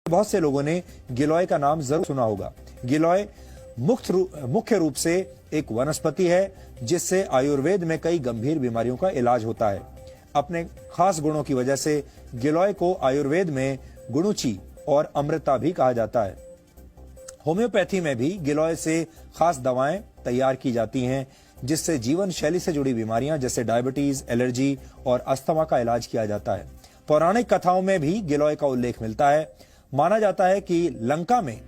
बहुत से लोगों ने गिलोय का नाम जरूर सुना होगा। गिलोय मुख्य रूप से एक वनस्पति है जिससे आयुर्वेद में कई गंभीर बीमारियों का इलाज होता है। अपने खास गुणों की वजह से गिलोय को आयुर्वेद में गुणुची और अमृता भी कहा जाता है। होम्योपैथी में भी गिलोय से खास दवाएं तैयार की जाती हैं जिससे जीवन शैली से जुड़ी बीमारियां जैसे डायबिटीज, एलर्जी और अस्थमा का इलाज किया जाता है। पौराणिक कथाओं में भी गिलोय का उल्लेख मिलता है। माना जाता है कि लंका में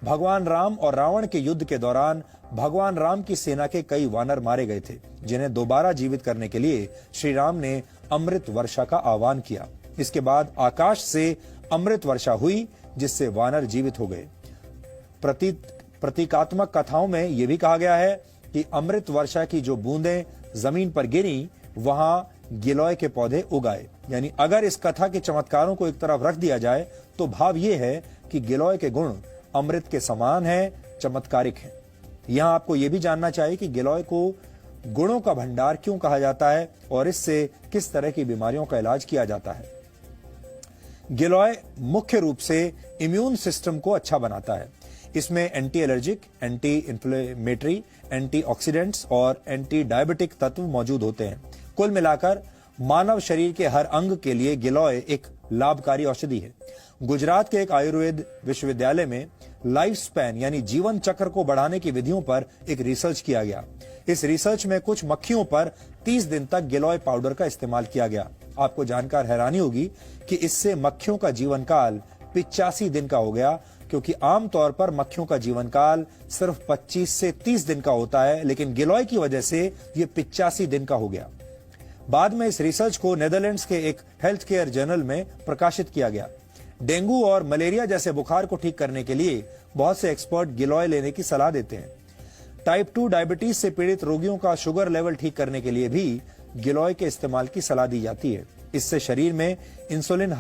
भगवान राम और रावण के युद्ध के दौरान भगवान राम की सेना के कई वानर मारे गए थे, जिन्हें दोबारा जीवित करने के लिए श्री राम ने अमृत वर्षा का आह्वान किया। इसके बाद आकाश से अमृत वर्षा हुई जिससे वानर जीवित हो गए। प्रतीकात्मक कथाओं में यह भी कहा गया है कि अमृत वर्षा की जो बूंदें जमीन पर गिरी वहां गिलोय के पौधे उगाए। यानी अगर इस कथा के चमत्कारों को एक तरफ रख दिया जाए तो भाव यह है कि गिलोय के गुण अमृत के समान है, चमत्कारिक है। यहां आपको यह भी जानना चाहिए कि गिलोय को गुणों का भंडार क्यों कहा जाता है और इससे किस तरह की बीमारियों का इलाज किया जाता है। गिलोय मुख्य रूप से इम्यून सिस्टम को अच्छा बनाता है। इसमें anti allergic, anti inflammatory, antioxidants और एंटी डायबिटिक तत्व मौजूद होते हैं। कुल मिलाकर मानव शरीर के हर अंग के लिए गिलोय एक लाभकारी औषधि है। गुजरात के एक आयुर्वेद विश्वविद्यालय में लाइफ स्पैन यानी जीवन चक्र को बढ़ाने की विधियों पर एक रिसर्च किया गया। इस रिसर्च में कुछ मक्खियों पर 30 दिन तक गिलोय पाउडर का इस्तेमाल किया गया। आपको जानकर हैरानी होगी कि इससे मक्खियों का जीवन काल 85 दिन का हो गया, क्योंकि आमतौर पर मक्खियों का जीवन काल सिर्फ 25 से 30 दिन का होता है, लेकिन गिलोय की वजह से यह 85 दिन का हो गया। बाद में इस रिसर्च को नेदरलैंड्स के एक हेल्थ केयर जर्नल में प्रकाशित किया गया। डेंगू और मलेरिया जैसे बुखार को ठीक करने के लिए बहुत से एक्सपर्ट गिलोय लेने की सलाह देते हैं। टाइप 2 डायबिटीज से पीड़ित रोगियों का शुगर लेवल ठीक करने के लिए भी गिलोय के इस्तेमाल की सलाह दी जाती है। इससे शरीर में इंसुलिन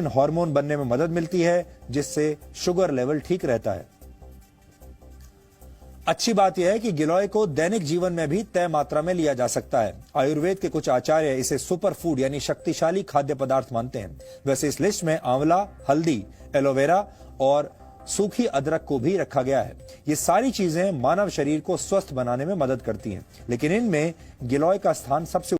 हार्मोन बनने में मदद मिलती है, जिससे शुगर लेवल ठीक रहता है। अच्छी बात यह है कि गिलोय को दैनिक जीवन में भी तय मात्रा में लिया जा सकता है। आयुर्वेद के कुछ आचार्य इसे सुपर फूड यानी शक्तिशाली खाद्य पदार्थ मानते हैं। वैसे इस लिस्ट में आंवला, हल्दी, एलोवेरा और सूखी अदरक को भी रखा गया है। ये सारी चीजें मानव शरीर को स्वस्थ बनाने में मदद करती हैं, लेकिन इनमें गिलोय का स्थान सबसे